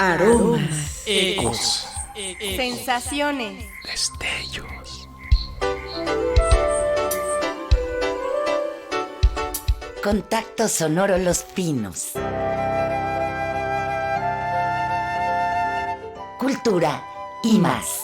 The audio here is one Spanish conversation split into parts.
Aromas, ecos, sensaciones, destellos. Contacto Sonoro Los Pinos. Cultura y más.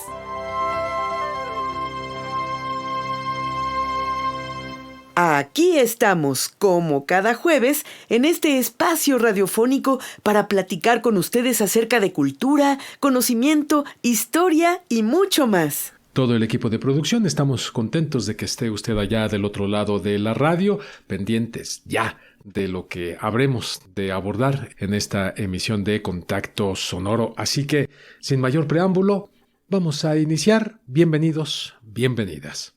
Aquí estamos, como cada jueves, en este espacio radiofónico para platicar con ustedes acerca de cultura, conocimiento, historia y mucho más. Todo el equipo de producción estamos contentos de que esté usted allá del otro lado de la radio, pendientes ya de lo que habremos de abordar en esta emisión de Contacto Sonoro. Así que, sin mayor preámbulo, vamos a iniciar. Bienvenidos, bienvenidas.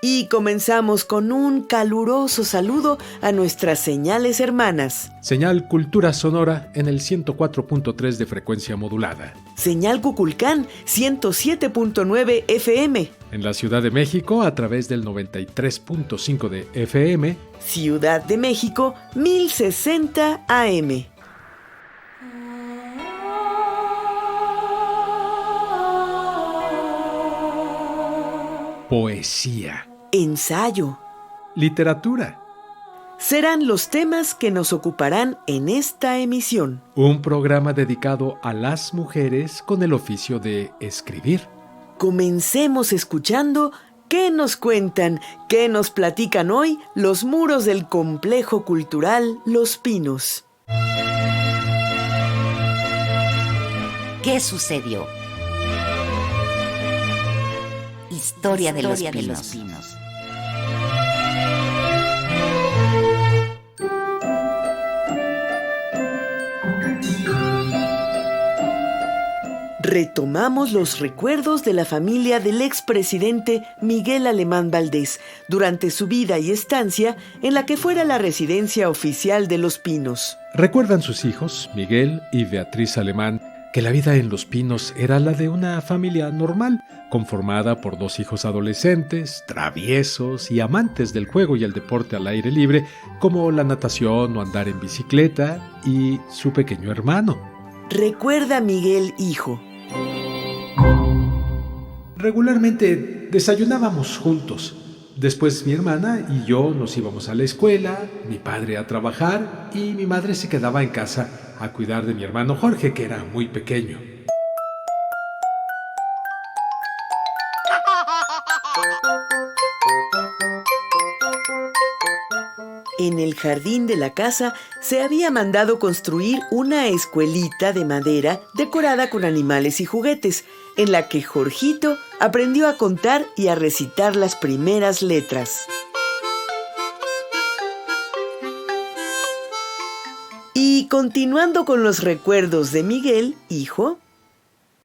Y comenzamos con un caluroso saludo a nuestras señales hermanas. Señal Cultura Sonora en el 104.3 de frecuencia modulada. Señal Cuculcán 107.9 FM. En la Ciudad de México a través del 93.5 de FM. Ciudad de México 1060 AM. Poesía. Ensayo. Literatura. Serán los temas que nos ocuparán en esta emisión. Un programa dedicado a las mujeres con el oficio de escribir. Comencemos escuchando qué nos cuentan, qué nos platican hoy los muros del complejo cultural Los Pinos. ¿Qué sucedió? Historia de los Pinos. Retomamos los recuerdos de la familia del expresidente Miguel Alemán Valdés durante su vida y estancia en la que fuera la residencia oficial de Los Pinos. ¿Recuerdan sus hijos, Miguel y Beatriz Alemán, que la vida en Los Pinos era la de una familia normal, conformada por 2 hijos adolescentes, traviesos y amantes del juego y el deporte al aire libre, como la natación o andar en bicicleta, y su pequeño hermano? Recuerda Miguel hijo. Regularmente desayunábamos juntos. Después mi hermana y yo nos íbamos a la escuela, mi padre a trabajar y mi madre se quedaba en casa a cuidar de mi hermano Jorge, que era muy pequeño. En el jardín de la casa se había mandado construir una escuelita de madera decorada con animales y juguetes, en la que Jorgito aprendió a contar y a recitar las primeras letras. Y continuando con los recuerdos de Miguel, hijo.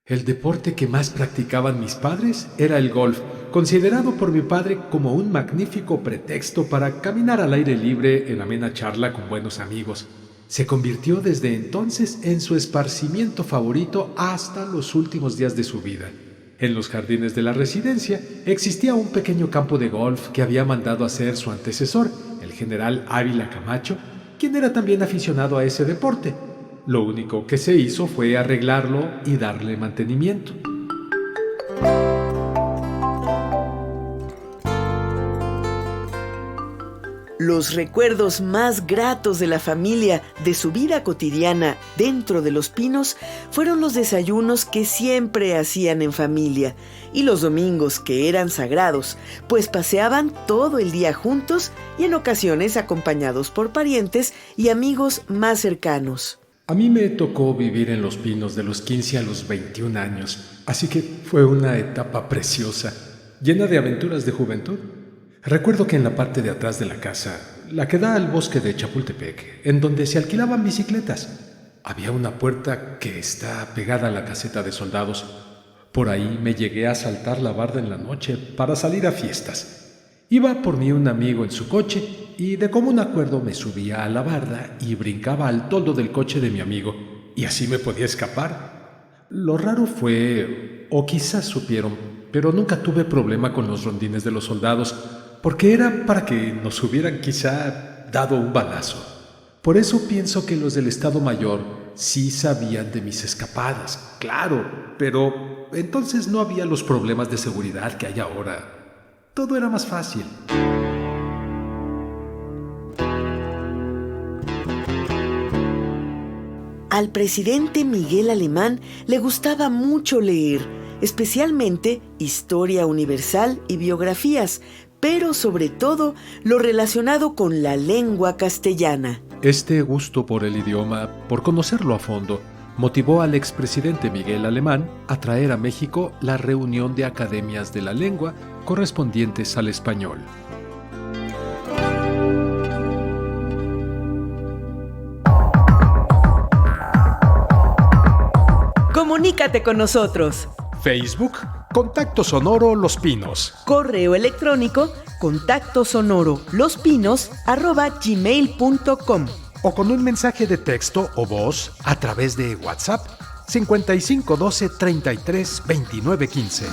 El deporte que más practicaban mis padres era el golf, considerado por mi padre como un magnífico pretexto para caminar al aire libre en amena charla con buenos amigos. Se convirtió desde entonces en su esparcimiento favorito hasta los últimos días de su vida. En los jardines de la residencia existía un pequeño campo de golf que había mandado hacer su antecesor, el general Ávila Camacho, quien era también aficionado a ese deporte. Lo único que se hizo fue arreglarlo y darle mantenimiento. Los recuerdos más gratos de la familia de su vida cotidiana dentro de Los Pinos fueron los desayunos que siempre hacían en familia y los domingos que eran sagrados, pues paseaban todo el día juntos y en ocasiones acompañados por parientes y amigos más cercanos. A mí me tocó vivir en Los Pinos de los 15 a los 21 años, así que fue una etapa preciosa, llena de aventuras de juventud. Recuerdo que en la parte de atrás de la casa, la que da al bosque de Chapultepec, en donde se alquilaban bicicletas, había una puerta que está pegada a la caseta de soldados. Por ahí me llegué a saltar la barda en la noche para salir a fiestas. Iba por mí un amigo en su coche y de común acuerdo me subía a la barda y brincaba al toldo del coche de mi amigo, y así me podía escapar. Lo raro fue, o quizás supieron, pero nunca tuve problema con los rondines de los soldados, porque era para que nos hubieran quizá dado un balazo. Por eso pienso que los del Estado Mayor sí sabían de mis escapadas, claro, pero entonces no había los problemas de seguridad que hay ahora. Todo era más fácil. Al presidente Miguel Alemán le gustaba mucho leer, especialmente historia universal y biografías, pero sobre todo lo relacionado con la lengua castellana. Este gusto por el idioma, por conocerlo a fondo, motivó al expresidente Miguel Alemán a traer a México la reunión de academias de la lengua correspondientes al español. Comunícate con nosotros. Facebook, Contacto Sonoro Los Pinos. Correo electrónico contactosonoro@gmail.com. O con un mensaje de texto o voz a través de WhatsApp 55 12 33 29 15.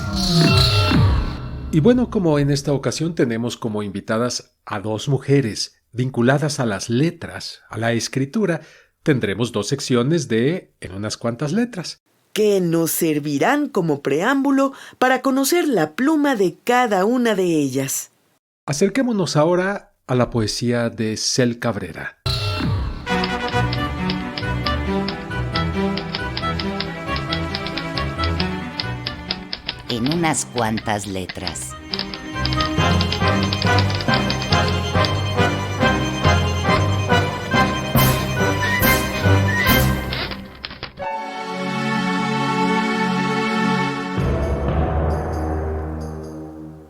Y bueno, como en esta ocasión tenemos como invitadas a dos mujeres vinculadas a las letras, a la escritura, tendremos dos secciones de En unas cuantas letras, que nos servirán como preámbulo para conocer la pluma de cada una de ellas. Acerquémonos ahora a la poesía de Cel Cabrera. En unas cuantas letras.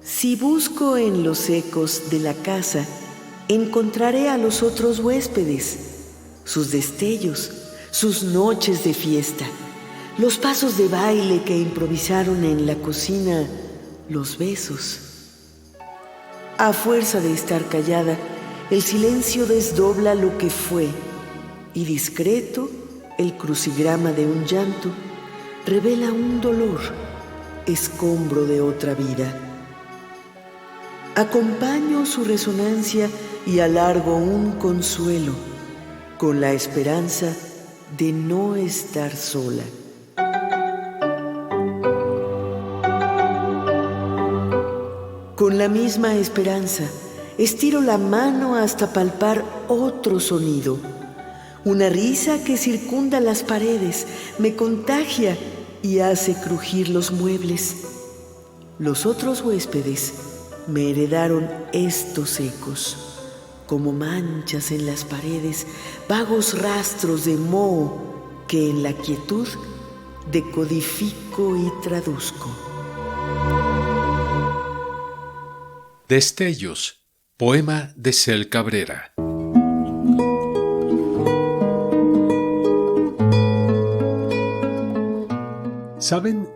Si busco en los ecos de la casa, encontraré a los otros huéspedes, sus destellos, sus noches de fiesta, los pasos de baile que improvisaron en la cocina, los besos. A fuerza de estar callada, el silencio desdobla lo que fue, y discreto, el crucigrama de un llanto revela un dolor, escombro de otra vida. Acompaño su resonancia y alargo un consuelo, con la esperanza de no estar sola. Con la misma esperanza, estiro la mano hasta palpar otro sonido. Una risa que circunda las paredes, me contagia y hace crujir los muebles. Los otros huéspedes me heredaron estos ecos, como manchas en las paredes, vagos rastros de moho que en la quietud decodifico y traduzco. Destellos, poema de Cel Cabrera. ¿Saben?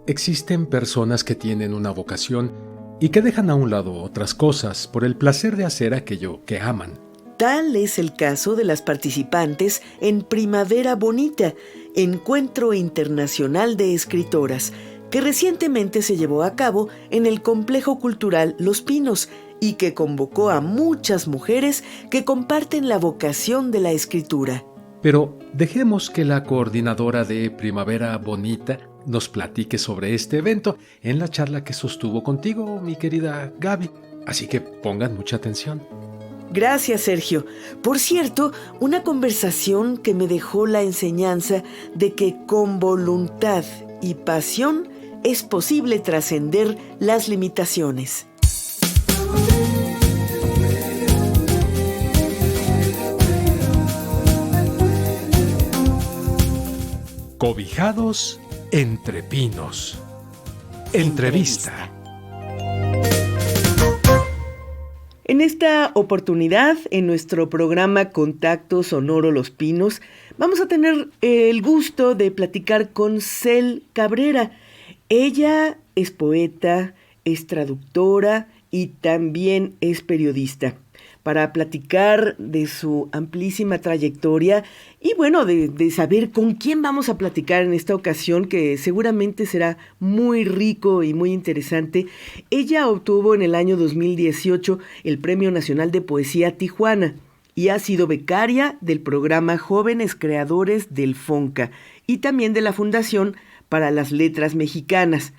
Existen personas que tienen una vocación y que dejan a un lado otras cosas por el placer de hacer aquello que aman. Tal es el caso de las participantes en Primavera Bonita, Encuentro Internacional de Escritoras, que recientemente se llevó a cabo en el Complejo Cultural Los Pinos y que convocó a muchas mujeres que comparten la vocación de la escritura. Pero dejemos que la coordinadora de Primavera Bonita nos platique sobre este evento en la charla que sostuvo contigo, mi querida Gaby. Así que pongan mucha atención. Gracias, Sergio. Por cierto, una conversación que me dejó la enseñanza de que con voluntad y pasión es posible trascender las limitaciones. Cobijados entre pinos. Entrevista. En esta oportunidad, en nuestro programa Contacto Sonoro Los Pinos, vamos a tener el gusto de platicar con Cel Cabrera. Ella es poeta, es traductora y también es periodista. Para platicar de su amplísima trayectoria y bueno, de saber con quién vamos a platicar en esta ocasión, que seguramente será muy rico y muy interesante. Ella obtuvo en el año 2018 el Premio Nacional de Poesía Tijuana y ha sido becaria del programa Jóvenes Creadores del FONCA y también de la Fundación para las Letras Mexicanas.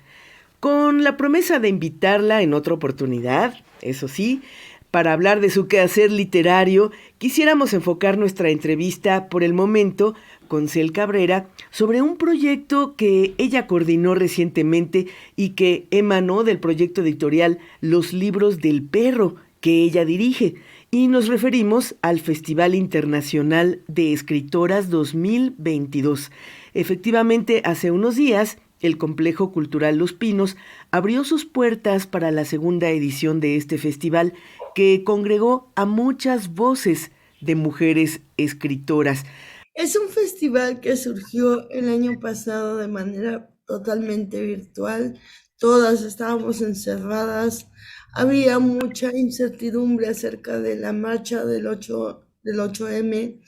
Con la promesa de invitarla en otra oportunidad, eso sí, para hablar de su quehacer literario, quisiéramos enfocar nuestra entrevista por el momento con Cel Cabrera sobre un proyecto que ella coordinó recientemente y que emanó del proyecto editorial Los Libros del Perro, que ella dirige, y nos referimos al Festival Internacional de Escritoras 2022. Efectivamente, hace unos días, el Complejo Cultural Los Pinos abrió sus puertas para la segunda edición de este festival, que congregó a muchas voces de mujeres escritoras. Es un festival que surgió el año pasado de manera totalmente virtual. Todas estábamos encerradas. Había mucha incertidumbre acerca de la marcha del 8M.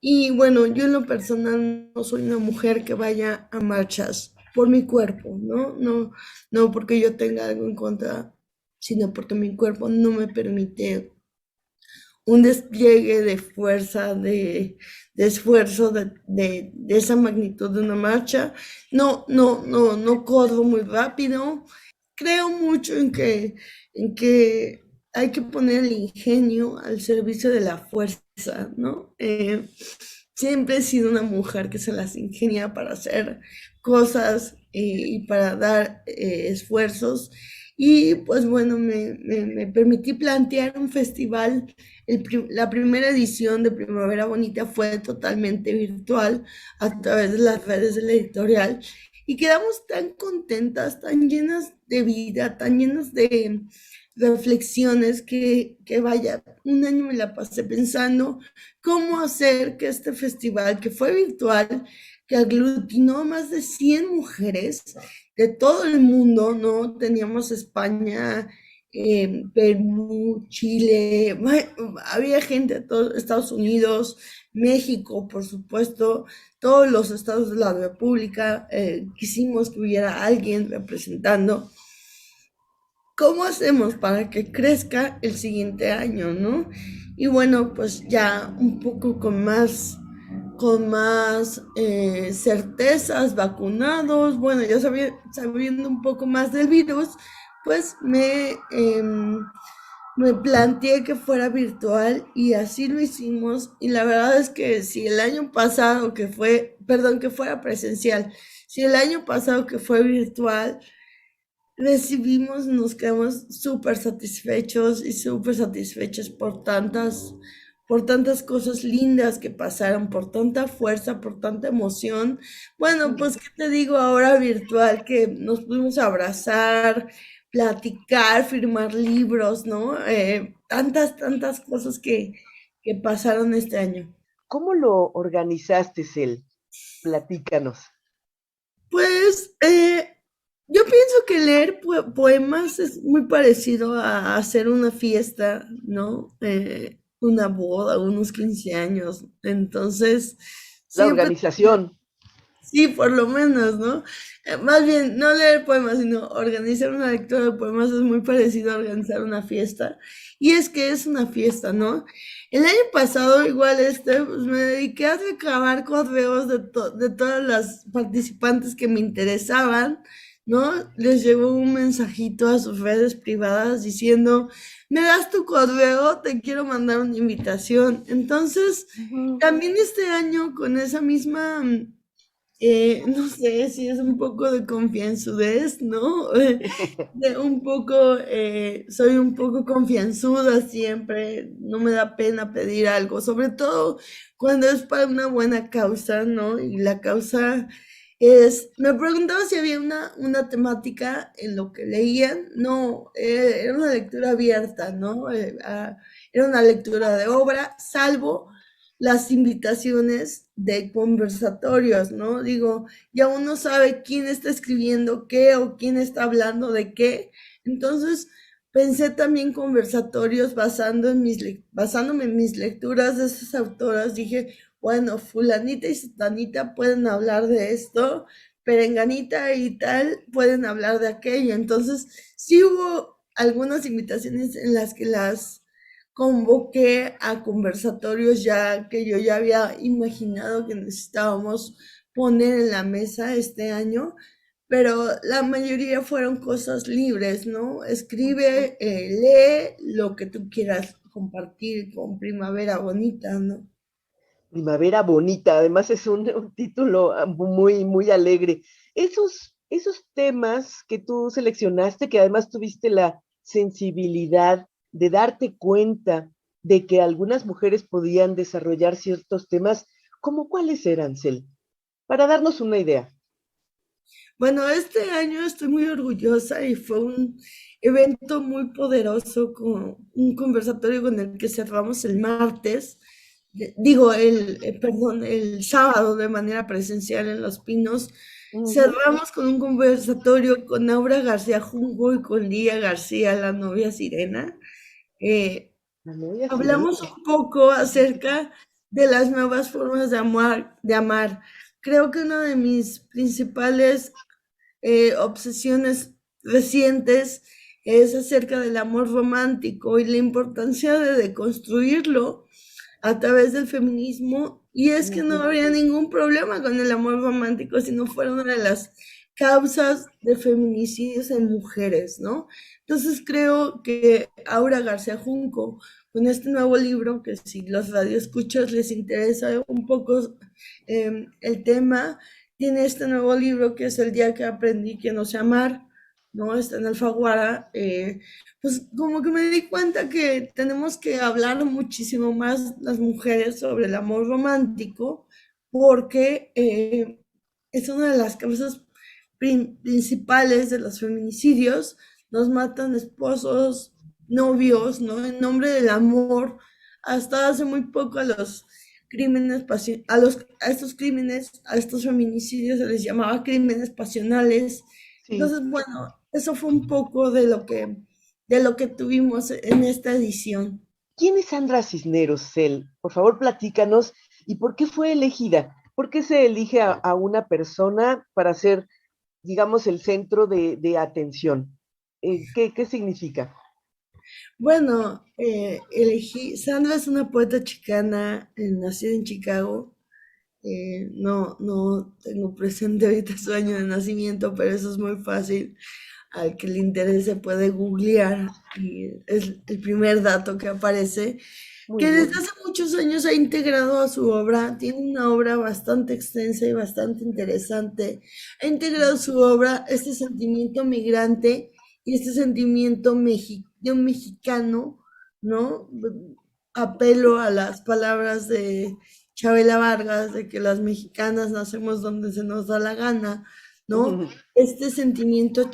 Y bueno, yo en lo personal no soy una mujer que vaya a marchas por mi cuerpo, ¿no? No porque yo tenga algo en contra, sino porque mi cuerpo no me permite un despliegue de fuerza, de esfuerzo, de esa magnitud de una marcha. No corro muy rápido. Creo mucho en que hay que poner el ingenio al servicio de la fuerza, ¿no? Siempre he sido una mujer que se las ingenia para hacer cosas y para dar esfuerzos. Y pues bueno, me permití plantear un festival. La primera edición de Primavera Bonita fue totalmente virtual a través de las redes de la editorial y quedamos tan contentas, tan llenas de vida, tan llenas de reflexiones que vaya, un año me la pasé pensando cómo hacer que este festival, que fue virtual, que aglutinó más de 100 mujeres de todo el mundo, ¿no? Teníamos España, Perú, Chile, había gente de todos Estados Unidos, México, por supuesto, todos los estados de la República. Quisimos que hubiera alguien representando. ¿Cómo hacemos para que crezca el siguiente año, no? Y bueno, pues ya un poco con más certezas, vacunados, bueno, ya sabiendo un poco más del virus, pues me planteé que fuera virtual y así lo hicimos. Y la verdad es que si el año pasado que fuera presencial, si el año pasado que fue virtual, nos quedamos súper satisfechos y súper satisfechas por tantas cosas lindas que pasaron, por tanta fuerza, por tanta emoción. Bueno, pues, ¿qué te digo ahora virtual? Que nos pudimos abrazar, platicar, firmar libros, ¿no? Tantas cosas que pasaron este año. ¿Cómo lo organizaste, Cel? Platícanos. Pues, yo pienso que leer poemas es muy parecido a hacer una fiesta, ¿no? Una boda, unos 15 años. Entonces, La organización. Sí, por lo menos, ¿no? Más bien, no leer poemas, sino organizar una lectura de poemas es muy parecido a organizar una fiesta. Y es que es una fiesta, ¿no? El año pasado, igual, pues me dediqué a recabar correos de todas las participantes que me interesaban, ¿no? Les llegó un mensajito a sus redes privadas diciendo, me das tu correo, te quiero mandar una invitación. Entonces, también este año con esa misma, no sé si es un poco de confianzudez, ¿no? Soy un poco confianzuda siempre, no me da pena pedir algo, sobre todo cuando es para una buena causa, ¿no? Y la causa me preguntaba si había una temática en lo que leían. No, era una lectura abierta, ¿no? Era una lectura de obra, salvo las invitaciones de conversatorios, ¿no? Digo, ya uno sabe quién está escribiendo qué o quién está hablando de qué. Entonces, pensé también conversatorios basándome en mis lecturas de esas autoras. Dije, bueno, fulanita y sutanita pueden hablar de esto, perenganita y tal pueden hablar de aquello. Entonces, sí hubo algunas invitaciones en las que las convoqué a conversatorios ya que yo ya había imaginado que necesitábamos poner en la mesa este año, pero la mayoría fueron cosas libres, ¿no? Escribe, lee lo que tú quieras compartir con Primavera Bonita, ¿no? Primavera Bonita, además es un título muy, muy alegre. Esos temas que tú seleccionaste, que además tuviste la sensibilidad de darte cuenta de que algunas mujeres podían desarrollar ciertos temas, ¿cómo cuáles eran, Cel? Para darnos una idea. Bueno, este año estoy muy orgullosa y fue un evento muy poderoso con un conversatorio con el que cerramos el martes, digo, perdón, el sábado de manera presencial en Los Pinos. Ujú. Cerramos con un conversatorio con Aura García Junco y con Lía García, la novia Sirena. Eh, La novia Hablamos sirena. un poco acerca de las nuevas formas de amar. Creo que una de mis principales obsesiones recientes es acerca del amor romántico y la importancia de deconstruirlo a través del feminismo. Y es que no Ujú. habría ningún problema con el amor romántico si no fuera una de las causas de feminicidios en mujeres, ¿no? Entonces creo que Aura García Junco, con este nuevo libro, que si los radioescuchas les interesa un poco el tema, tiene este nuevo libro que es El día que aprendí que no sé amar, ¿no? Está en Alfaguara. Pues como que me di cuenta que tenemos que hablar muchísimo más las mujeres sobre el amor romántico, porque es una de las causas principales de los feminicidios. Nos matan esposos, novios, ¿no? En nombre del amor. Hasta hace muy poco a los crímenes a estos crímenes, a estos feminicidios se les llamaba crímenes pasionales. Sí. Entonces, bueno, eso fue un poco de lo que tuvimos en esta edición. ¿Quién es Sandra Cisneros, Cel? Por favor, platícanos. ¿Y por qué fue elegida? ¿Por qué se elige a una persona para ser, digamos, el centro de atención? ¿Qué significa? Bueno, Sandra es una poeta chicana, nacida en Chicago. No tengo presente ahorita su año de nacimiento, pero eso es muy fácil. Al que le interese puede googlear y es el primer dato que aparece, Muy que desde bien. hace muchos años ha integrado a su obra, tiene una obra bastante extensa y bastante interesante, ha integrado a su obra este sentimiento migrante y este sentimiento de un mexicano, ¿no? Apelo a las palabras de Chabela Vargas, de que las mexicanas nacemos donde se nos da la gana, ¿no? Este sentimiento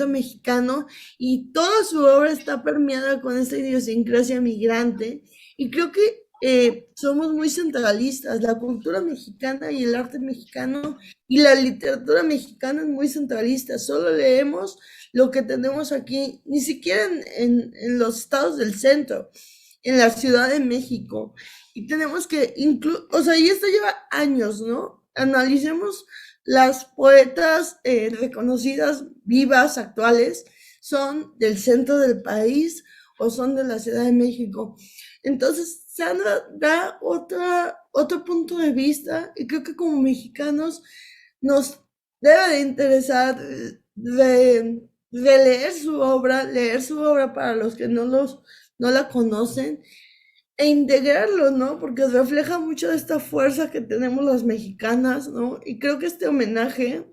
mexicano, y toda su obra está permeada con esta idiosincrasia migrante, y creo que somos muy centralistas. La cultura mexicana y el arte mexicano y la literatura mexicana es muy centralista. Solo leemos lo que tenemos aquí, ni siquiera en los estados del centro, en la Ciudad de México. Y tenemos que o sea, y esto lleva años, ¿no? Analicemos las poetas reconocidas, vivas, actuales, son del centro del país o son de la Ciudad de México. Entonces, Sandra da otro punto de vista, y creo que como mexicanos nos debe de interesar leer su obra para los que no la conocen, e integrarlo, ¿no? Porque refleja mucho de esta fuerza que tenemos las mexicanas, ¿no? Y creo que este homenaje,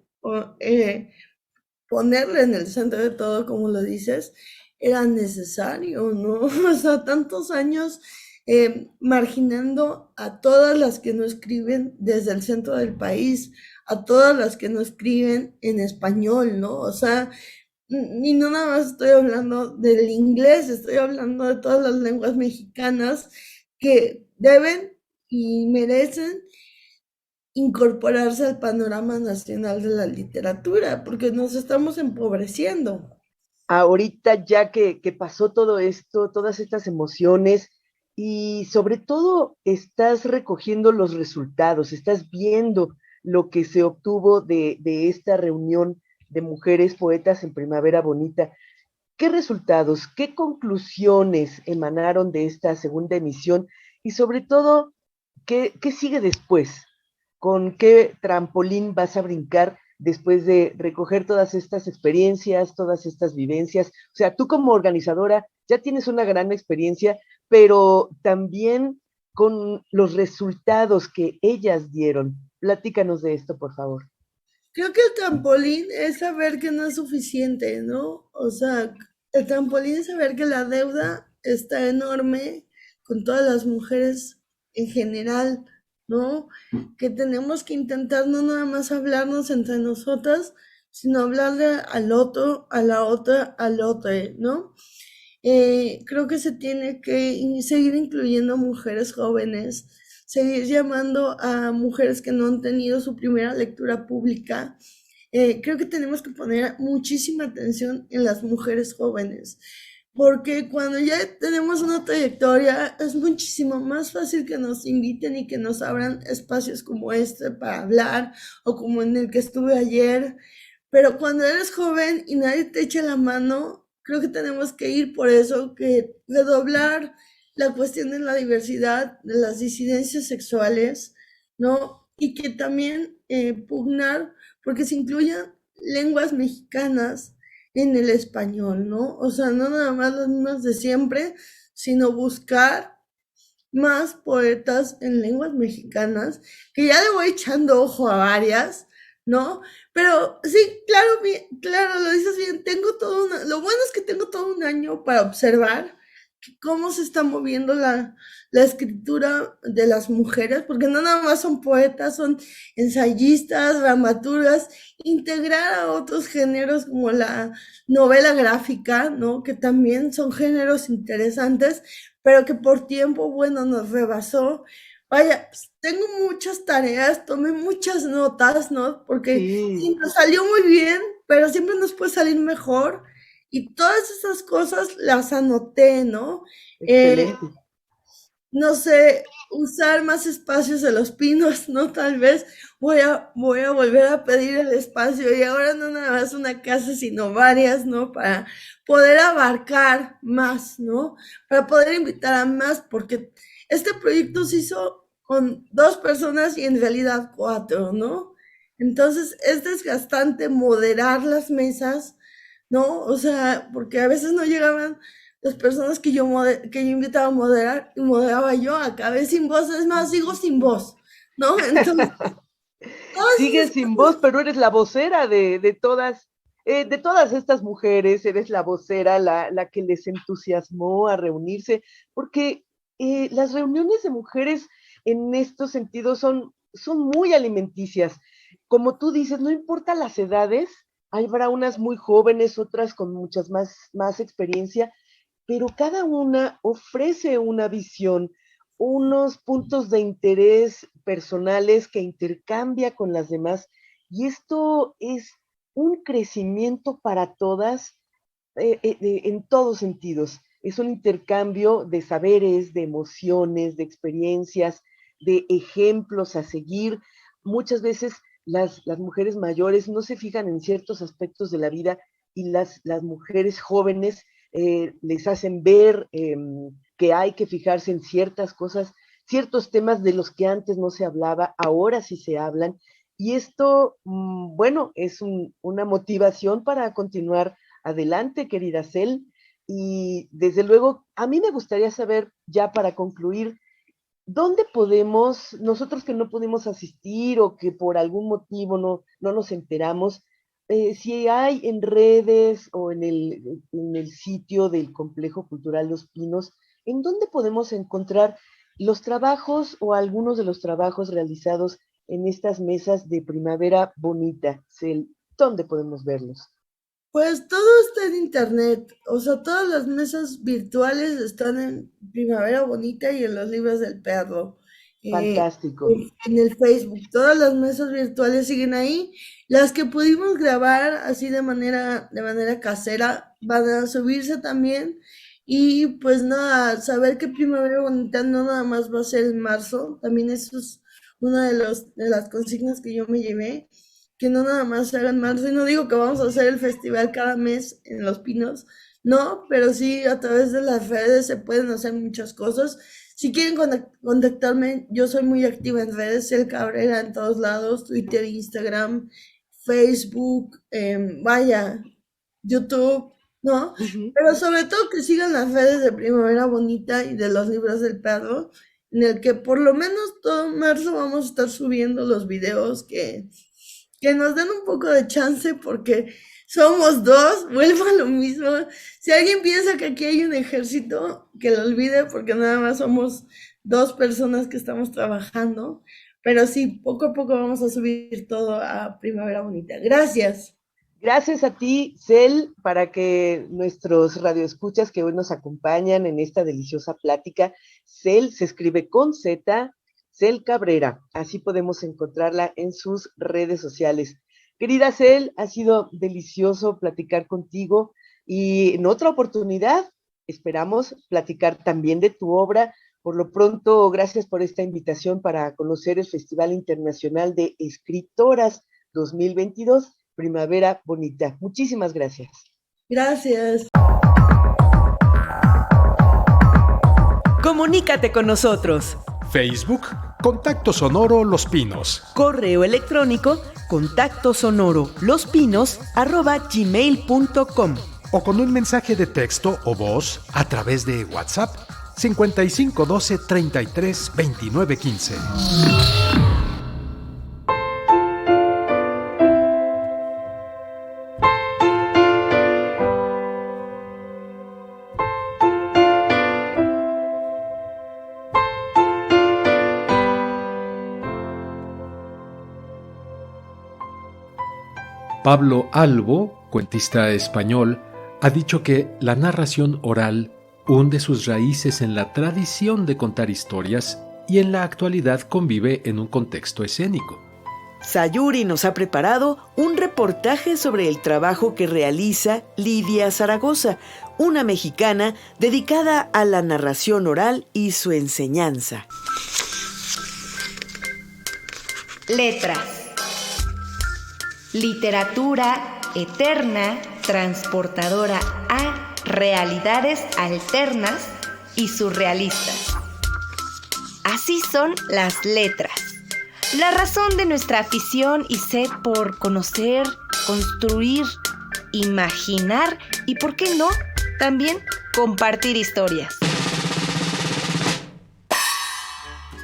ponerle en el centro de todo, como lo dices, era necesario, ¿no? O sea, tantos años marginando a todas las que no escriben desde el centro del país, a todas las que no escriben en español, ¿no? O sea, y no nada más estoy hablando del inglés, estoy hablando de todas las lenguas mexicanas que deben y merecen incorporarse al panorama nacional de la literatura, porque nos estamos empobreciendo. Ahorita ya que pasó todo esto, todas estas emociones, y sobre todo estás recogiendo los resultados, estás viendo lo que se obtuvo de esta reunión de mujeres poetas en Primavera Bonita. ¿Qué resultados, qué conclusiones emanaron de esta segunda emisión? Y sobre todo, ¿qué sigue después? ¿Con qué trampolín vas a brincar después de recoger todas estas experiencias, todas estas vivencias? O sea, tú como organizadora ya tienes una gran experiencia, pero también con los resultados que ellas dieron. Platícanos de esto, por favor. Creo que el trampolín es saber que no es suficiente, ¿no? O sea, el trampolín es saber que la deuda está enorme con todas las mujeres en general, ¿no? Que tenemos que intentar no nada más hablarnos entre nosotras, sino hablarle al otro, a la otra, al otro, ¿no? Creo que se tiene que seguir incluyendo mujeres jóvenes, seguir llamando a mujeres que no han tenido su primera lectura pública. Creo que tenemos que poner muchísima atención en las mujeres jóvenes, porque cuando ya tenemos una trayectoria es muchísimo más fácil que nos inviten y que nos abran espacios como este para hablar o como en el que estuve ayer. Pero cuando eres joven y nadie te echa la mano, creo que tenemos que ir por eso, que redoblar la cuestión de la diversidad, de las disidencias sexuales, ¿no? Y que también pugnar porque se incluyan lenguas mexicanas en el español, ¿no? O sea, no nada más las mismas de siempre, sino buscar más poetas en lenguas mexicanas, que ya le voy echando ojo a varias, ¿no? Pero sí, claro, claro, lo dices bien, lo bueno es que tengo todo un año para observar cómo se está moviendo la escritura de las mujeres, porque no nada más son poetas, son ensayistas, dramaturgas, integrar a otros géneros como la novela gráfica, ¿no? Que también son géneros interesantes, pero que por tiempo, bueno, nos rebasó. Vaya, pues, tengo muchas tareas, tomé muchas notas, ¿no? Porque sí, Sí, nos salió muy bien, pero siempre nos puede salir mejor. Y todas esas cosas las anoté, ¿no? Eh, excelente. no sé, usar más espacios de los pinos, ¿no? Tal vez voy a volver a pedir el espacio y ahora no nada más una casa, sino varias, ¿no? Para poder abarcar más, ¿no? Para poder invitar a más, porque este proyecto se hizo con 2 personas y en realidad 4, ¿no? Entonces es desgastante moderar las mesas, ¿no? O sea, porque a veces no llegaban las personas que yo invitaba a moderar y moderaba yo, acabé sin voz, es más, sigo sin voz, ¿no? Entonces, todas Sigues esas sin voz, cosas, pero eres la vocera de todas estas mujeres, eres la vocera, la que les entusiasmó a reunirse, porque las reuniones de mujeres en estos sentidos son muy alimenticias. Como tú dices, no importa las edades, habrá unas muy jóvenes, otras con muchas más experiencia, pero cada una ofrece una visión, unos puntos de interés personales que intercambia con las demás, y esto es un crecimiento para todas en todos sentidos. Es un intercambio de saberes, de emociones, de experiencias, de ejemplos a seguir. Muchas veces las mujeres mayores no se fijan en ciertos aspectos de la vida y las mujeres jóvenes les hacen ver que hay que fijarse en ciertas cosas, ciertos temas de los que antes no se hablaba, ahora sí se hablan. Y esto, bueno, es una motivación para continuar adelante, querida Cel. Y desde luego, a mí me gustaría saber, ya para concluir, ¿dónde podemos, nosotros que no pudimos asistir o que por algún motivo no nos enteramos, si hay en redes o en el sitio del Complejo Cultural Los Pinos, ¿en dónde podemos encontrar los trabajos o algunos de los trabajos realizados en estas mesas de Primavera Bonita? Cel, ¿dónde podemos verlos? pues todo está en internet, o sea, todas las mesas virtuales están en Primavera Bonita y en los libros del perro. Fantástico. En el Facebook, todas las mesas virtuales siguen ahí. Las que pudimos grabar así de manera casera van a subirse también. Y pues nada, saber que Primavera Bonita no nada más va a ser en marzo, también eso es una de las consignas que yo me llevé, que no nada más se haga en marzo. Y no digo que vamos a hacer el festival cada mes en Los Pinos, no, pero sí a través de las redes se pueden hacer muchas cosas. Si quieren contactarme, yo soy muy activa en redes, Cel Cabrera en todos lados, Twitter, Instagram, Facebook, YouTube, ¿no? Pero sobre todo que sigan las redes de Primavera Bonita y de los libros del perro, en el que por lo menos todo marzo vamos a estar subiendo los videos que nos den un poco de chance porque somos dos, vuelvo a lo mismo. Si alguien piensa que aquí hay un ejército, que lo olvide porque nada más somos 2 personas que estamos trabajando. Pero sí, poco a poco vamos a subir todo a Primavera Bonita. Gracias. Gracias a ti, Cel, para que nuestros radioescuchas que hoy nos acompañan en esta deliciosa plática, Cel se escribe con Z, Cel Cabrera, así podemos encontrarla en sus redes sociales. Querida Cel, ha sido delicioso platicar contigo y en otra oportunidad esperamos platicar también de tu obra. Por lo pronto, gracias por esta invitación para conocer el Festival Internacional de Escritoras 2022, Primavera Bonita. Muchísimas gracias. Gracias. Comunícate con nosotros. Facebook, Contacto Sonoro Los Pinos. Correo electrónico contactosonoro@gmail.com. O con un mensaje de texto o voz a través de WhatsApp 55 12 33 29 15. Pablo Albo, cuentista español, ha dicho que la narración oral hunde sus raíces en la tradición de contar historias y en la actualidad convive en un contexto escénico. Sayuri nos ha preparado un reportaje sobre el trabajo que realiza Lidia Zaragoza, una mexicana dedicada a la narración oral y su enseñanza. Letras. Literatura eterna, transportadora a realidades alternas y surrealistas. Así son las letras. La razón de nuestra afición y sed por conocer, construir, imaginar y, ¿por qué no?, también compartir historias.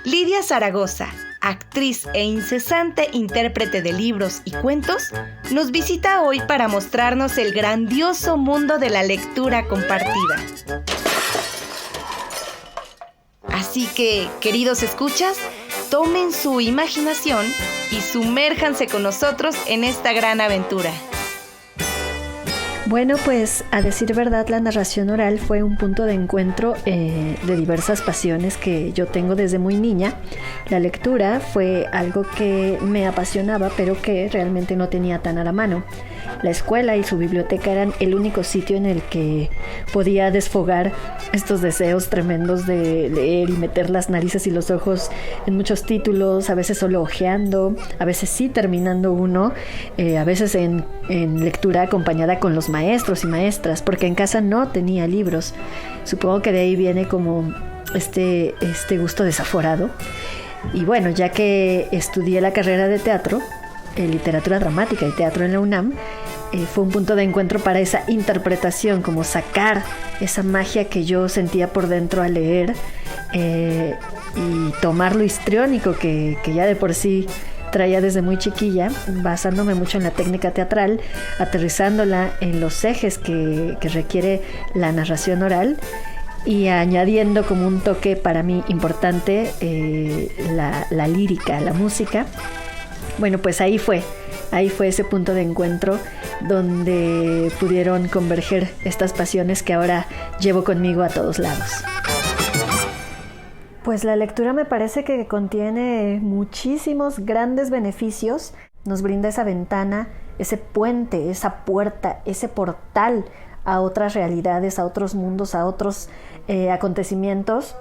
Lidia Zaragoza, actriz e incesante intérprete de libros y cuentos, nos visita hoy para mostrarnos el grandioso mundo de la lectura compartida. Así que, queridos escuchas, tomen su imaginación y sumérjanse con nosotros en esta gran aventura. Bueno, pues a decir verdad, la narración oral fue un punto de encuentro de diversas pasiones que yo tengo desde muy niña. La lectura fue algo que me apasionaba, pero que realmente no tenía tan a la mano. La escuela y su biblioteca eran el único sitio en el que podía desfogar estos deseos tremendos de leer y meter las narices y los ojos en muchos títulos, a veces solo hojeando, a veces sí terminando uno, a veces en lectura acompañada con los maestros y maestras, porque en casa no tenía libros. Supongo que de ahí viene como este gusto desaforado. Y bueno, ya que estudié la carrera de teatro, literatura dramática y teatro en la UNAM, fue un punto de encuentro para esa interpretación, como sacar esa magia que yo sentía por dentro al leer y tomar lo histriónico que ya de por sí traía desde muy chiquilla, basándome mucho en la técnica teatral, aterrizándola en los ejes que requiere la narración oral y añadiendo como un toque para mí importante la lírica, la música. Bueno, pues ahí fue ese punto de encuentro donde pudieron converger estas pasiones que ahora llevo conmigo a todos lados. Pues la lectura me parece que contiene muchísimos grandes beneficios. Nos brinda esa ventana, ese puente, esa puerta, ese portal a otras realidades, a otros mundos, a otros acontecimientos.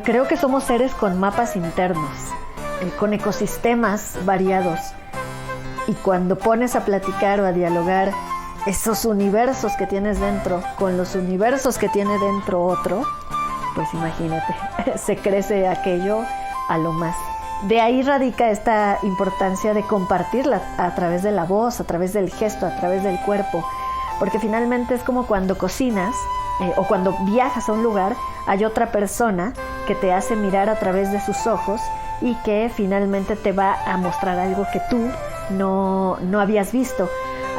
Creo que somos seres con mapas internos, con ecosistemas variados. Y cuando pones a platicar o a dialogar esos universos que tienes dentro con los universos que tiene dentro otro, pues imagínate, se crece aquello a lo más. De ahí radica esta importancia de compartirla a través de la voz, a través del gesto, a través del cuerpo, porque finalmente es como cuando cocinas o cuando viajas a un lugar, hay otra persona que te hace mirar a través de sus ojos y que finalmente te va a mostrar algo que tú no habías visto,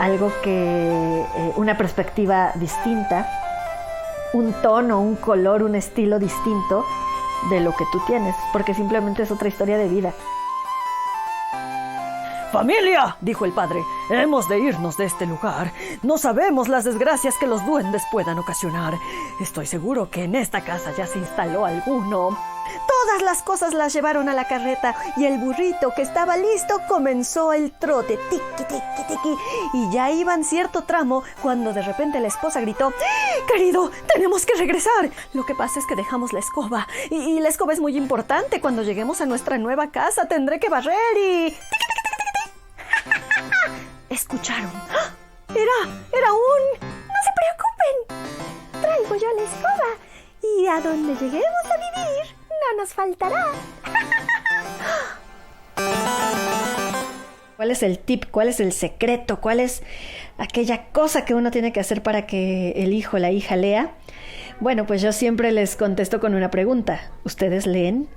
algo que, una perspectiva distinta, un tono, un color, un estilo distinto de lo que tú tienes, porque simplemente es otra historia de vida. ¡Familia!, dijo el padre, hemos de irnos de este lugar. No sabemos las desgracias que los duendes puedan ocasionar. Estoy seguro que en esta casa ya se instaló alguno. Todas las cosas las llevaron a la carreta y el burrito que estaba listo comenzó el trote, tiqui, tiqui, tiqui, y ya iban cierto tramo cuando de repente la esposa gritó: ¡Querido, tenemos que regresar! Lo que pasa es que dejamos la escoba y la escoba es muy importante. Cuando lleguemos a nuestra nueva casa tendré que barrer y... ¿Escucharon? Era un... ¡No se preocupen! Traigo yo la escoba y a donde lleguemos a vivir no nos faltará. ¿Cuál es el tip? ¿Cuál es el secreto? ¿Cuál es aquella cosa que uno tiene que hacer para que el hijo o la hija lea? Bueno, pues yo siempre les contesto con una pregunta. ¿Ustedes leen?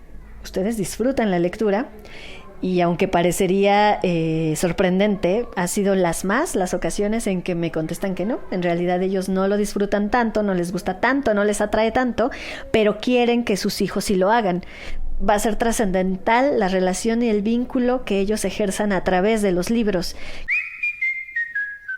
¿Ustedes disfrutan la lectura? Y aunque parecería sorprendente, ha sido las ocasiones en que me contestan que no. En realidad ellos no lo disfrutan tanto, no les gusta tanto, no les atrae tanto, pero quieren que sus hijos sí lo hagan. Va a ser trascendental la relación y el vínculo que ellos ejerzan a través de los libros.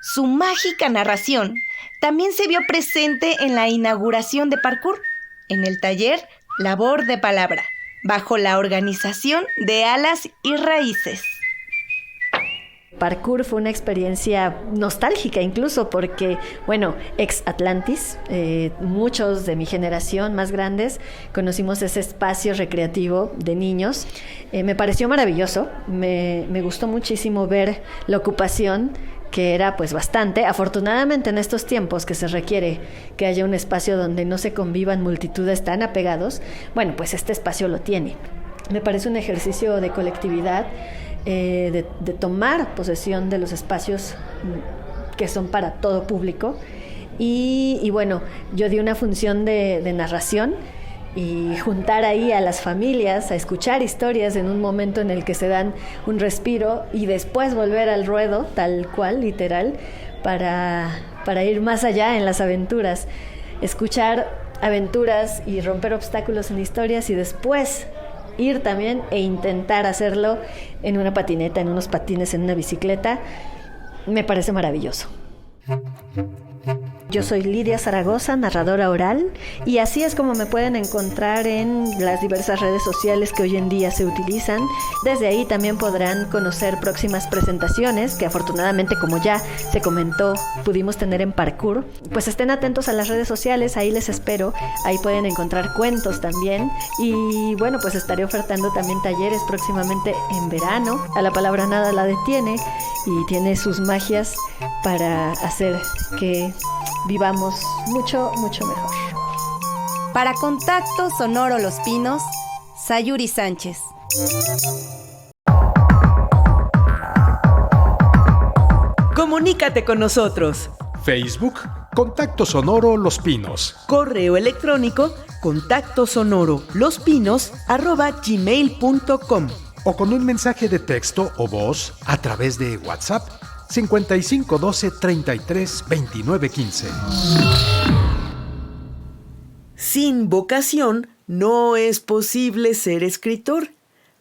Su mágica narración también se vio presente en la inauguración de Parkour, en el taller Labor de Palabra, bajo la organización de Alas y Raíces. Parkour fue una experiencia nostálgica incluso porque, bueno, ex Atlantis, muchos de mi generación más grandes conocimos ese espacio recreativo de niños. Me pareció maravilloso, me gustó muchísimo ver la ocupación, que era pues bastante. Afortunadamente en estos tiempos que se requiere que haya un espacio donde no se convivan multitudes tan apegados, bueno, pues este espacio lo tiene. Me parece un ejercicio de colectividad, de tomar posesión de los espacios que son para todo público. Y bueno, yo di una función de narración y juntar ahí a las familias a escuchar historias en un momento en el que se dan un respiro y después volver al ruedo, tal cual, literal, para ir más allá en las aventuras. Escuchar aventuras y romper obstáculos en historias y después ir también e intentar hacerlo en una patineta, en unos patines, en una bicicleta, me parece maravilloso. Yo soy Lidia Zaragoza, narradora oral, y así es como me pueden encontrar en las diversas redes sociales que hoy en día se utilizan. Desde ahí también podrán conocer próximas presentaciones que afortunadamente, como ya se comentó, pudimos tener en Parkour. Pues estén atentos a las redes sociales, ahí les espero. Ahí pueden encontrar cuentos también. Y bueno, pues estaré ofertando también talleres próximamente en verano. A la palabra nada la detiene y tiene sus magias para hacer que vivamos mucho, mucho mejor. Para Contacto Sonoro Los Pinos, Sayuri Sánchez. Comunícate con nosotros. Facebook, Contacto Sonoro Los Pinos. Correo electrónico contactosonoro@gmail.com. O con un mensaje de texto o voz a través de WhatsApp 55 12 33 29 15. Sin vocación no es posible ser escritor.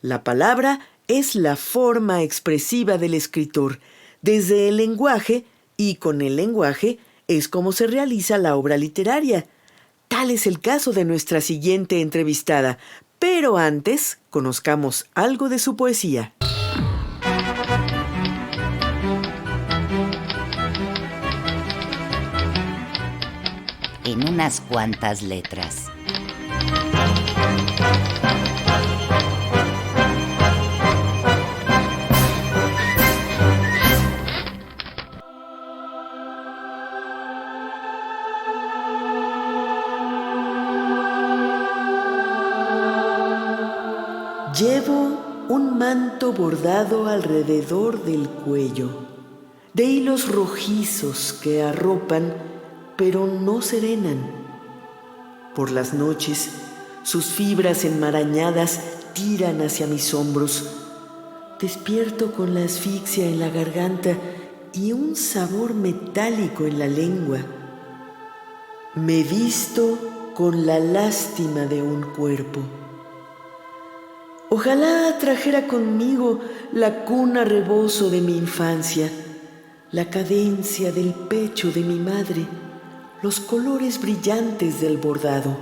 La palabra es la forma expresiva del escritor. Desde el lenguaje y con el lenguaje es como se realiza la obra literaria. Tal es el caso de nuestra siguiente entrevistada. Pero antes, conozcamos algo de su poesía. En unas cuantas letras. Llevo un manto bordado alrededor del cuello, de hilos rojizos que arropan, pero no serenan. Por las noches, sus fibras enmarañadas tiran hacia mis hombros. Despierto con la asfixia en la garganta y un sabor metálico en la lengua. Me visto con la lástima de un cuerpo. Ojalá trajera conmigo la cuna rebozo de mi infancia, la cadencia del pecho de mi madre, los colores brillantes del bordado.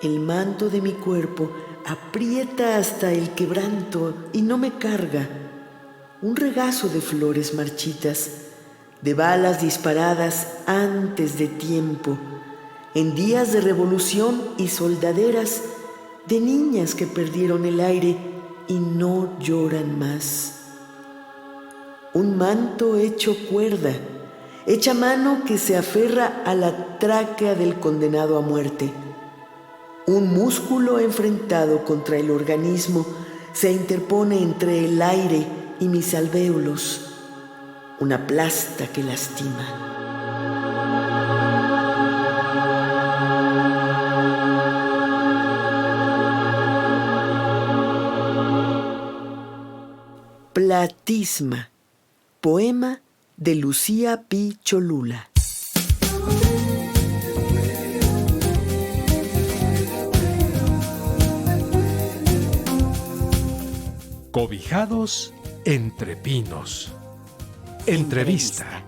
El manto de mi cuerpo aprieta hasta el quebranto y no me carga. Un regazo de flores marchitas, de balas disparadas antes de tiempo, en días de revolución y soldaderas, de niñas que perdieron el aire y no lloran más. Un manto hecho cuerda, hecha mano que se aferra a la tráquea del condenado a muerte. Un músculo enfrentado contra el organismo se interpone entre el aire y mis alvéolos, una plasta que lastima. Platisma, poema de Lucía Pi Cholula. Cobijados entre pinos. Entrevista.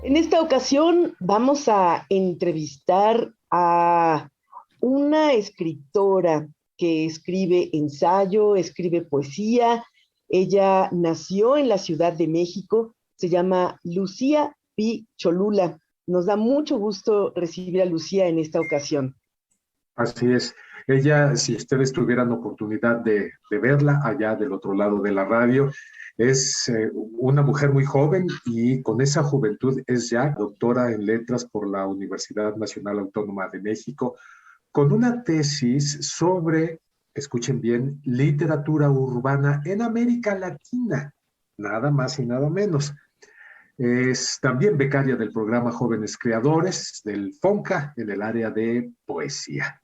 En esta ocasión vamos a entrevistar a una escritora que escribe ensayo, escribe poesía. Ella nació en la Ciudad de México, se llama Lucía Pi Cholula. Nos da mucho gusto recibir a Lucía en esta ocasión. Así es. Ella, si ustedes tuvieran oportunidad de verla allá del otro lado de la radio, es una mujer muy joven y con esa juventud es ya doctora en letras por la Universidad Nacional Autónoma de México, con una tesis sobre, escuchen bien, literatura urbana en América Latina, nada más y nada menos. Es también becaria del programa Jóvenes Creadores del FONCA en el área de poesía.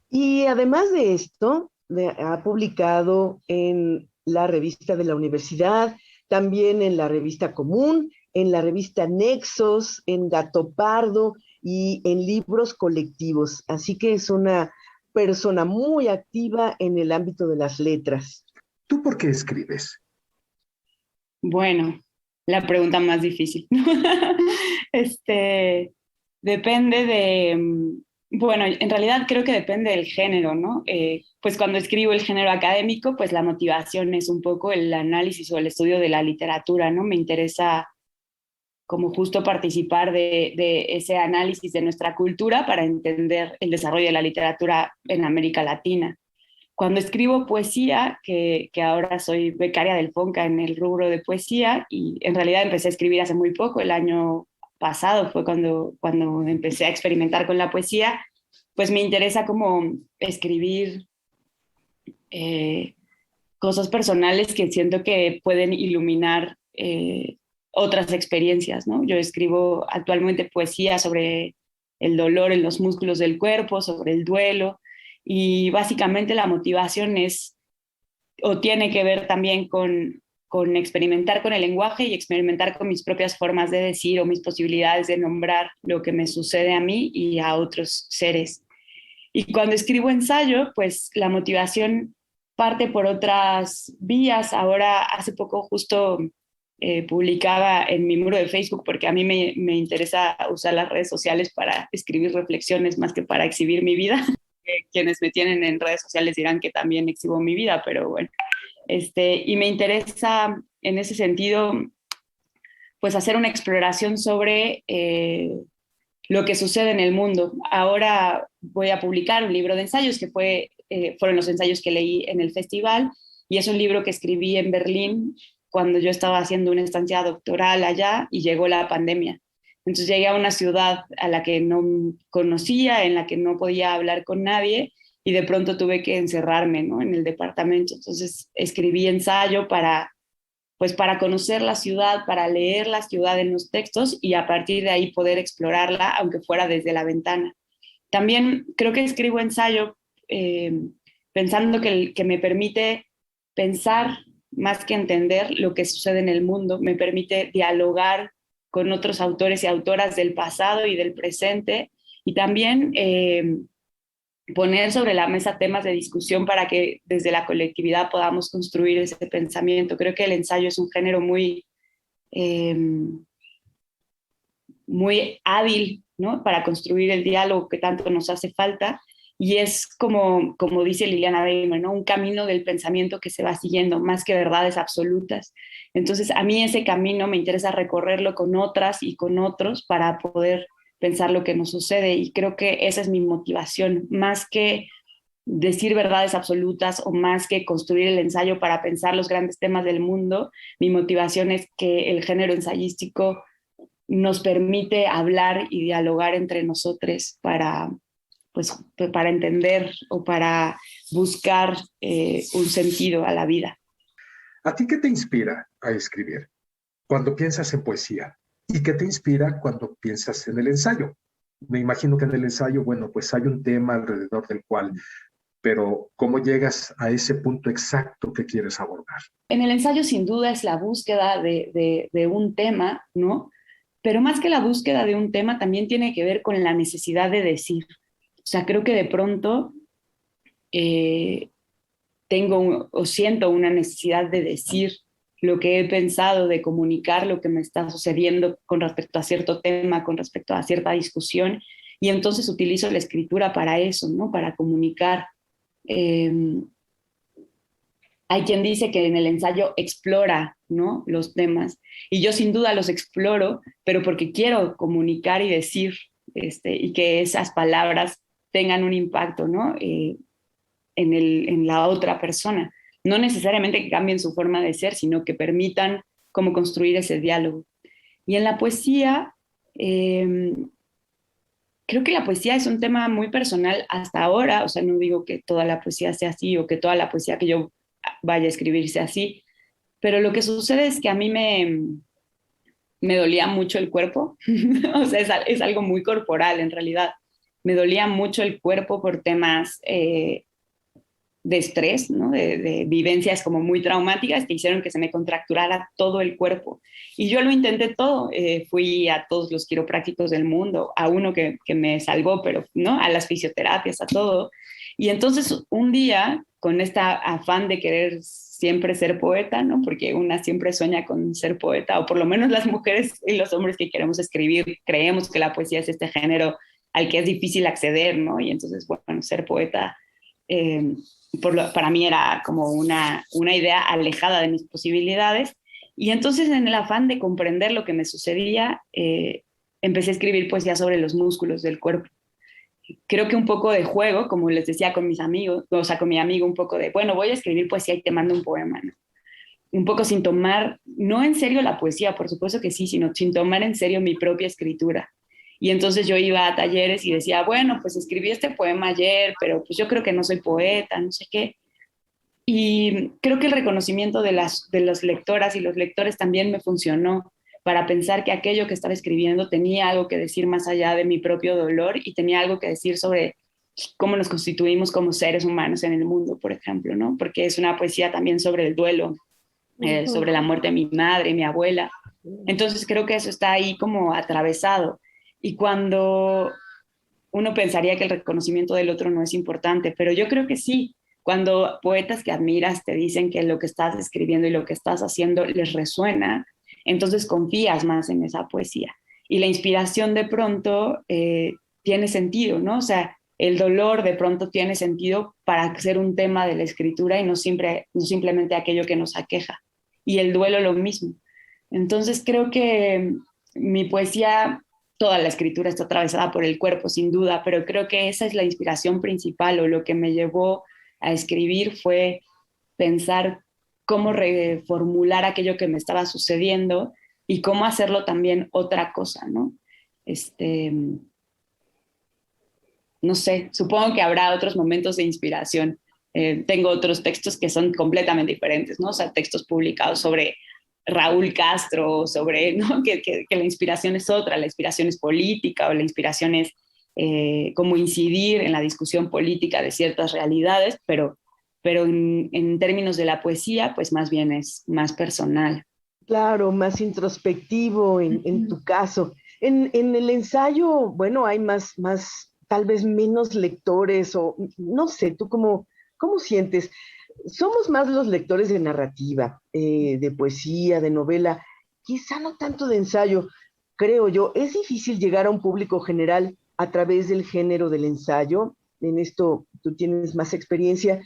Y además de esto, ha publicado en la revista de la universidad, también en la revista Común, en la revista Nexos, en Gato Pardo y en libros colectivos. Así que es una persona muy activa en el ámbito de las letras. ¿Tú por qué escribes? Bueno, la pregunta más difícil. Depende de... Bueno, en realidad creo que depende del género, ¿no? Pues cuando escribo el género académico, pues la motivación es un poco el análisis o el estudio de la literatura, ¿no? Me interesa como justo participar de ese análisis de nuestra cultura para entender el desarrollo de la literatura en América Latina. Cuando escribo poesía, que ahora soy becaria del FONCA en el rubro de poesía, y en realidad empecé a escribir hace muy poco, el año pasado fue cuando empecé a experimentar con la poesía, pues me interesa como escribir cosas personales que siento que pueden iluminar otras experiencias, ¿no? Yo escribo actualmente poesía sobre el dolor en los músculos del cuerpo, sobre el duelo, y básicamente la motivación es, o tiene que ver también con experimentar con el lenguaje y experimentar con mis propias formas de decir o mis posibilidades de nombrar lo que me sucede a mí y a otros seres. Y cuando escribo ensayo, pues la motivación parte por otras vías. Ahora, hace poco justo publicaba en mi muro de Facebook, porque a mí me interesa usar las redes sociales para escribir reflexiones más que para exhibir mi vida. Quienes me tienen en redes sociales dirán que también exhibo mi vida, pero bueno. Y me interesa en ese sentido pues hacer una exploración sobre lo que sucede en el mundo. Ahora voy a publicar un libro de ensayos que fueron los ensayos que leí en el festival, y es un libro que escribí en Berlín cuando yo estaba haciendo una estancia doctoral allá y llegó la pandemia. Entonces llegué a una ciudad a la que no conocía, en la que no podía hablar con nadie, y de pronto tuve que encerrarme, ¿no?, en el departamento. Entonces escribí ensayo pues para conocer la ciudad, para leer la ciudad en los textos y a partir de ahí poder explorarla, aunque fuera desde la ventana. También creo que escribo ensayo pensando que me permite pensar más que entender lo que sucede en el mundo, me permite dialogar con otros autores y autoras del pasado y del presente, y también poner sobre la mesa temas de discusión para que desde la colectividad podamos construir ese pensamiento. Creo que el ensayo es un género muy hábil, ¿no?, para construir el diálogo que tanto nos hace falta, y es como dice Liliana Reimer, ¿no?, un camino del pensamiento que se va siguiendo, más que verdades absolutas. Entonces, a mí ese camino me interesa recorrerlo con otras y con otros para poder pensar lo que nos sucede, y creo que esa es mi motivación, más que decir verdades absolutas o más que construir el ensayo para pensar los grandes temas del mundo. Mi motivación es que el género ensayístico nos permite hablar y dialogar entre nosotros para entender o para buscar un sentido a la vida. ¿A ti qué te inspira a escribir cuando piensas en poesía? ¿Y qué te inspira cuando piensas en el ensayo? Me imagino que en el ensayo, bueno, pues hay un tema alrededor del cual, pero ¿cómo llegas a ese punto exacto que quieres abordar? En el ensayo sin duda es la búsqueda de un tema, ¿no? Pero más que la búsqueda de un tema, también tiene que ver con la necesidad de decir. O sea, creo que de pronto siento una necesidad de decir lo que he pensado, de comunicar lo que me está sucediendo con respecto a cierto tema, con respecto a cierta discusión, y entonces utilizo la escritura para eso, ¿no?, para comunicar. Hay quien dice que en el ensayo explora, ¿no?, los temas, y yo sin duda los exploro, pero porque quiero comunicar y decir, y que esas palabras tengan un impacto, ¿no?, en la otra persona. No necesariamente que cambien su forma de ser, sino que permitan cómo construir ese diálogo. Y en la poesía, creo que la poesía es un tema muy personal hasta ahora. O sea, no digo que toda la poesía sea así o que toda la poesía que yo vaya a escribir sea así, pero lo que sucede es que a mí me dolía mucho el cuerpo. O sea, es algo muy corporal en realidad. Me dolía mucho el cuerpo por temas de estrés, ¿no?, de vivencias como muy traumáticas que hicieron que se me contracturara todo el cuerpo. Y yo lo intenté todo. Fui a todos los quiroprácticos del mundo, a uno que me salvó, pero no, a las fisioterapias, a todo. Y entonces un día, con esta afán de querer siempre ser poeta, ¿no?, porque una siempre sueña con ser poeta, o por lo menos las mujeres y los hombres que queremos escribir, creemos que la poesía es este género al que es difícil acceder, ¿no? Y entonces, bueno, ser poeta para mí era como una idea alejada de mis posibilidades, y entonces en el afán de comprender lo que me sucedía, empecé a escribir poesía sobre los músculos del cuerpo. Creo que un poco de juego, como les decía con mis amigos, o sea, con mi amigo, un poco de, bueno, voy a escribir poesía y te mando un poema, ¿no? Un poco sin tomar, no en serio la poesía, por supuesto que sí, sino sin tomar en serio mi propia escritura. Y entonces yo iba a talleres y decía, bueno, pues escribí este poema ayer, pero pues yo creo que no soy poeta, no sé qué. Y creo que el reconocimiento de las lectoras y los lectores también me funcionó para pensar que aquello que estaba escribiendo tenía algo que decir más allá de mi propio dolor, y tenía algo que decir sobre cómo nos constituimos como seres humanos en el mundo, por ejemplo, ¿no? Porque es una poesía también sobre el duelo, sobre la muerte de mi madre, mi abuela. Entonces creo que eso está ahí como atravesado. Y cuando uno pensaría que el reconocimiento del otro no es importante, pero yo creo que sí. Cuando poetas que admiras te dicen que lo que estás escribiendo y lo que estás haciendo les resuena, entonces confías más en esa poesía. Y la inspiración de pronto tiene sentido, ¿no? O sea, el dolor de pronto tiene sentido para ser un tema de la escritura y no simplemente aquello que nos aqueja. Y el duelo lo mismo. Entonces creo que mi poesía, toda la escritura está atravesada por el cuerpo, sin duda, pero creo que esa es la inspiración principal, o lo que me llevó a escribir fue pensar cómo reformular aquello que me estaba sucediendo y cómo hacerlo también otra cosa, ¿no? No sé, supongo que habrá otros momentos de inspiración. Tengo otros textos que son completamente diferentes, ¿no? O sea, textos publicados sobre Raúl Castro, sobre, ¿no? que la inspiración es otra, la inspiración es política, o la inspiración es cómo incidir en la discusión política de ciertas realidades, pero en términos de la poesía, pues más bien es más personal. Claro, más introspectivo en tu caso. En el ensayo, bueno, hay más, tal vez menos lectores, o no sé, ¿tú cómo sientes? Somos más los lectores de narrativa, de poesía, de novela, quizá no tanto de ensayo, creo yo. Es difícil llegar a un público general a través del género del ensayo. En esto tú tienes más experiencia,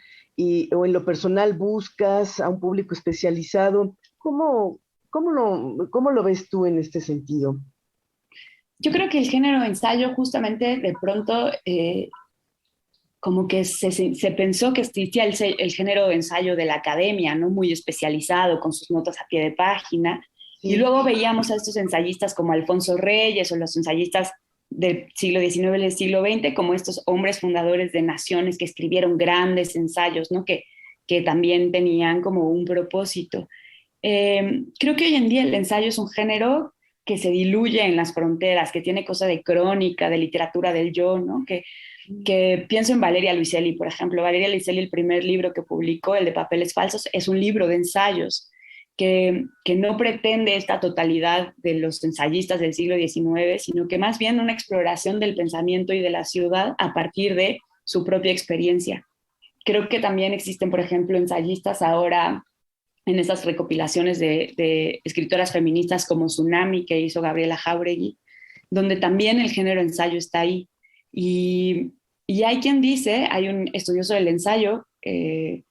o en lo personal buscas a un público especializado. ¿Cómo lo ves tú en este sentido? Yo creo que el género ensayo justamente de pronto como que se pensó que existía el género de ensayo de la academia, ¿no? Muy especializado, con sus notas a pie de página. Sí. Y luego veíamos a estos ensayistas como Alfonso Reyes, o los ensayistas del siglo XIX y del siglo XX, como estos hombres fundadores de naciones que escribieron grandes ensayos, ¿no? Que también tenían como un propósito. Creo que hoy en día el ensayo es un género que se diluye en las fronteras, que tiene cosa de crónica, de literatura del yo, ¿no? Que pienso en Valeria Luiselli, por ejemplo. Valeria Luiselli, el primer libro que publicó, el de Papeles Falsos, es un libro de ensayos que no pretende esta totalidad de los ensayistas del siglo XIX, sino que más bien una exploración del pensamiento y de la ciudad a partir de su propia experiencia. Creo que también existen, por ejemplo, ensayistas ahora en esas recopilaciones de escritoras feministas como Tsunami, que hizo Gabriela Jáuregui, donde también el género ensayo está ahí. Y hay quien dice, hay un estudioso del ensayo que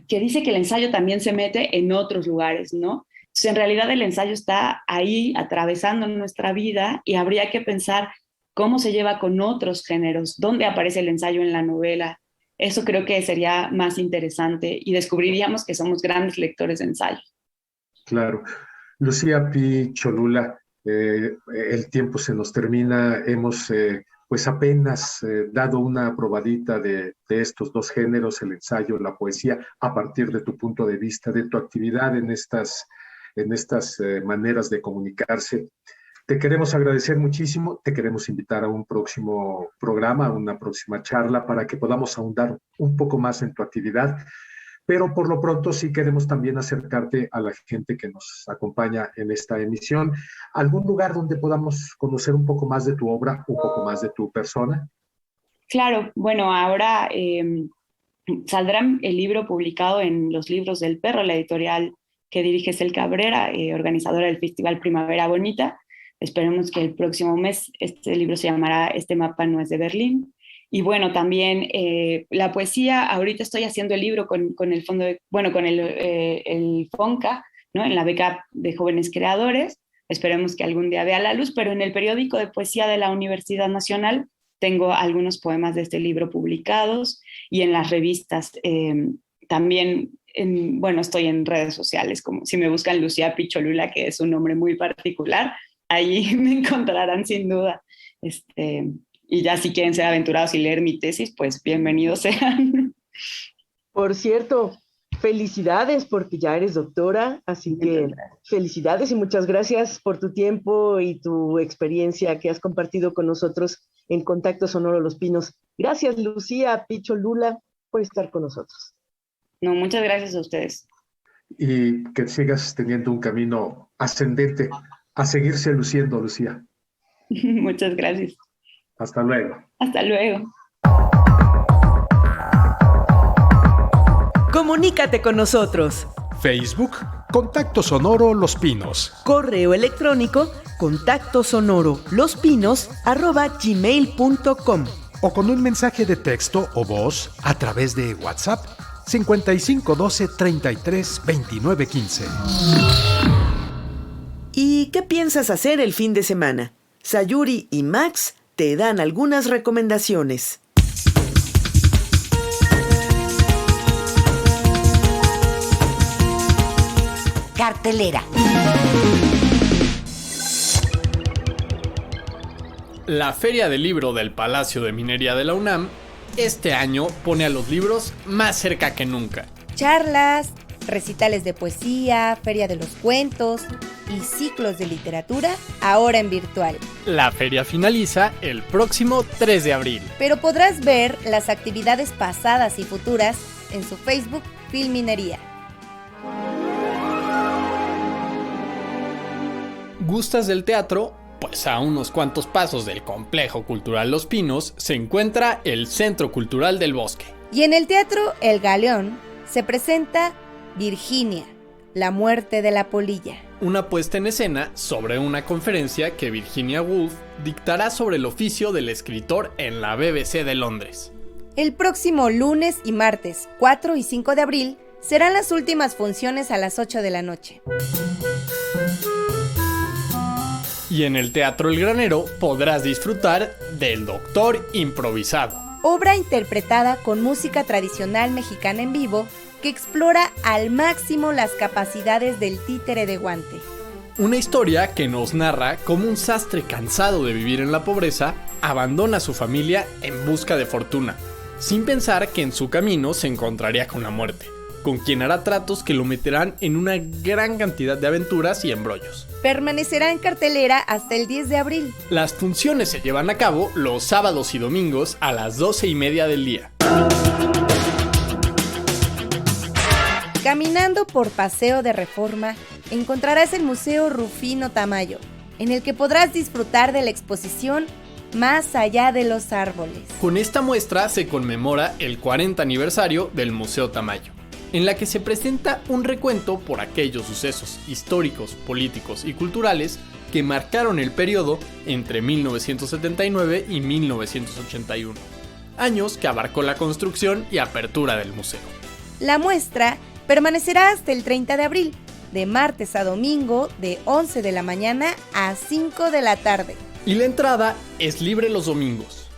dice que el ensayo también se mete en otros lugares, ¿no? Entonces, en realidad el ensayo está ahí atravesando nuestra vida, y habría que pensar cómo se lleva con otros géneros, dónde aparece el ensayo en la novela. Eso creo que sería más interesante, y descubriríamos que somos grandes lectores de ensayo. Claro. Lucía Picholula, el tiempo se nos termina. Hemos pues apenas dado una probadita de estos dos géneros, el ensayo, la poesía, a partir de tu punto de vista, de tu actividad en estas maneras de comunicarse. Te queremos agradecer muchísimo, te queremos invitar a un próximo programa, a una próxima charla, para que podamos ahondar un poco más en tu actividad, pero por lo pronto sí queremos también acercarte a la gente que nos acompaña en esta emisión. ¿Algún lugar donde podamos conocer un poco más de tu obra, un poco más de tu persona? Claro, bueno, ahora saldrá el libro publicado en Los Libros del Perro, la editorial que dirige Cel Cabrera, organizadora del Festival Primavera Bonita. Esperemos que el próximo mes este libro se llamará Este mapa no es de Berlín. Y bueno, también la poesía, ahorita estoy haciendo el libro con el fondo, con el FONCA, ¿no? En la beca de jóvenes creadores. Esperemos que algún día vea la luz, pero en el periódico de poesía de la Universidad Nacional tengo algunos poemas de este libro publicados, y en las revistas también. Estoy en redes sociales, como si me buscan Lucía Picholula, que es un nombre muy particular, ahí me encontrarán sin duda. Y ya si quieren ser aventurados y leer mi tesis, pues bienvenidos sean. Por cierto, felicidades porque ya eres doctora, así que felicidades y muchas gracias por tu tiempo y tu experiencia que has compartido con nosotros en Contacto Sonoro Los Pinos. Gracias, Lucía Picholula, por estar con nosotros. No, muchas gracias a ustedes. Y que sigas teniendo un camino ascendente, a seguirse luciendo, Lucía. Muchas gracias. Hasta luego. Hasta luego. Comunícate con nosotros. Facebook, Contacto Sonoro Los Pinos. Correo electrónico, contactosonoro@gmail.com. O con un mensaje de texto o voz a través de WhatsApp 55 12 33 29 15. ¿Y qué piensas hacer el fin de semana? Sayuri y Max te dan algunas recomendaciones. Cartelera. La Feria del Libro del Palacio de Minería de la UNAM este año pone a los libros más cerca que nunca. Charlas, recitales de poesía, feria de los cuentos y ciclos de literatura, ahora en virtual. La feria finaliza el próximo 3 de abril. Pero podrás ver las actividades pasadas y futuras en su Facebook Filminería. ¿Gustas del teatro? Pues a unos cuantos pasos del Complejo Cultural Los Pinos se encuentra el Centro Cultural del Bosque. Y en el Teatro El Galeón se presenta Virginia, la muerte de la polilla. Una puesta en escena sobre una conferencia que Virginia Woolf dictará sobre el oficio del escritor en la BBC de Londres. El próximo lunes y martes 4 y 5 de abril serán las últimas funciones a las 8 de la noche. Y en el Teatro El Granero podrás disfrutar del Doctor Improvisado. Obra interpretada con música tradicional mexicana en vivo que explora al máximo las capacidades del títere de guante. Una historia que nos narra cómo un sastre cansado de vivir en la pobreza abandona a su familia en busca de fortuna, sin pensar que en su camino se encontraría con la muerte, con quien hará tratos que lo meterán en una gran cantidad de aventuras y embrollos. Permanecerá en cartelera hasta el 10 de abril. Las funciones se llevan a cabo los sábados y domingos a las 12:30 del día. Caminando por Paseo de Reforma, encontrarás el Museo Rufino Tamayo, en el que podrás disfrutar de la exposición Más allá de los árboles. Con esta muestra se conmemora el 40 aniversario del Museo Tamayo, en la que se presenta un recuento por aquellos sucesos históricos, políticos y culturales que marcaron el periodo entre 1979 y 1981, años que abarcó la construcción y apertura del museo. La muestra permanecerá hasta el 30 de abril, de martes a domingo, de 11 de la mañana a 5 de la tarde. Y la entrada es libre los domingos.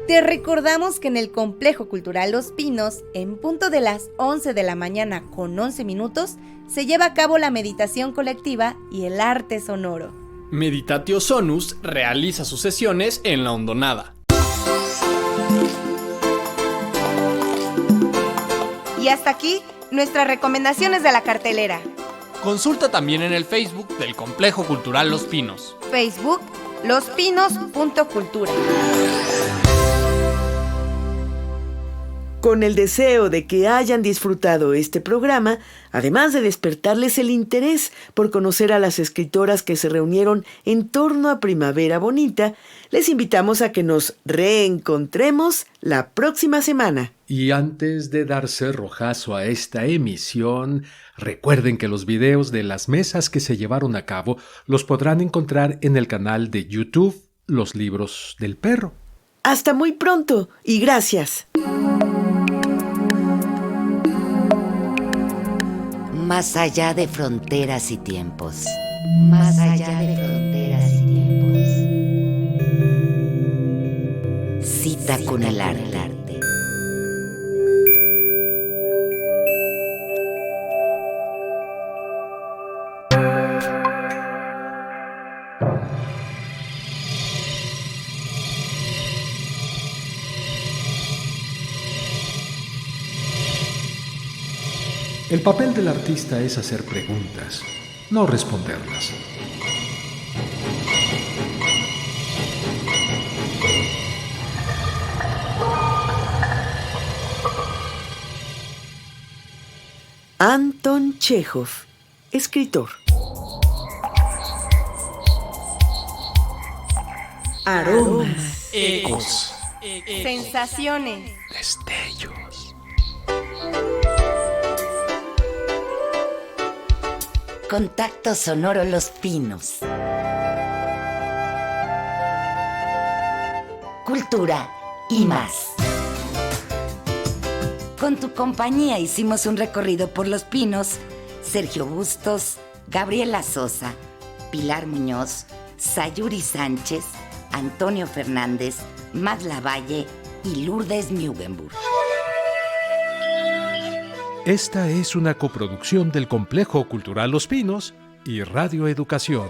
Te recordamos que en el Complejo Cultural Los Pinos, en punto de las 11 de la mañana con 11 minutos, se lleva a cabo la meditación colectiva y el arte sonoro. Meditatio Sonus realiza sus sesiones en la Hondonada. Y hasta aquí, nuestras recomendaciones de la cartelera. Consulta también en el Facebook del Complejo Cultural Los Pinos. Facebook, lospinos.cultura. Con el deseo de que hayan disfrutado este programa, además de despertarles el interés por conocer a las escritoras que se reunieron en torno a Primavera Bonita, les invitamos a que nos reencontremos la próxima semana. Y antes de dar cerrojazo a esta emisión, recuerden que los videos de las mesas que se llevaron a cabo los podrán encontrar en el canal de YouTube Los Libros del Perro. Hasta muy pronto y gracias. Más allá de fronteras y tiempos. Más allá de fronteras y tiempos. Cita con el arte. El papel del artista es hacer preguntas, no responderlas. Anton Chekhov, escritor. Aromas, ecos, sensaciones, destellos. Contacto sonoro Los Pinos. Cultura y más. Con tu compañía hicimos un recorrido por Los Pinos. Sergio Bustos, Gabriela Sosa, Pilar Muñoz, Sayuri Sánchez, Antonio Fernández, Magla Valle y Lourdes Mugenburg. Esta es una coproducción del Complejo Cultural Los Pinos y Radio Educación.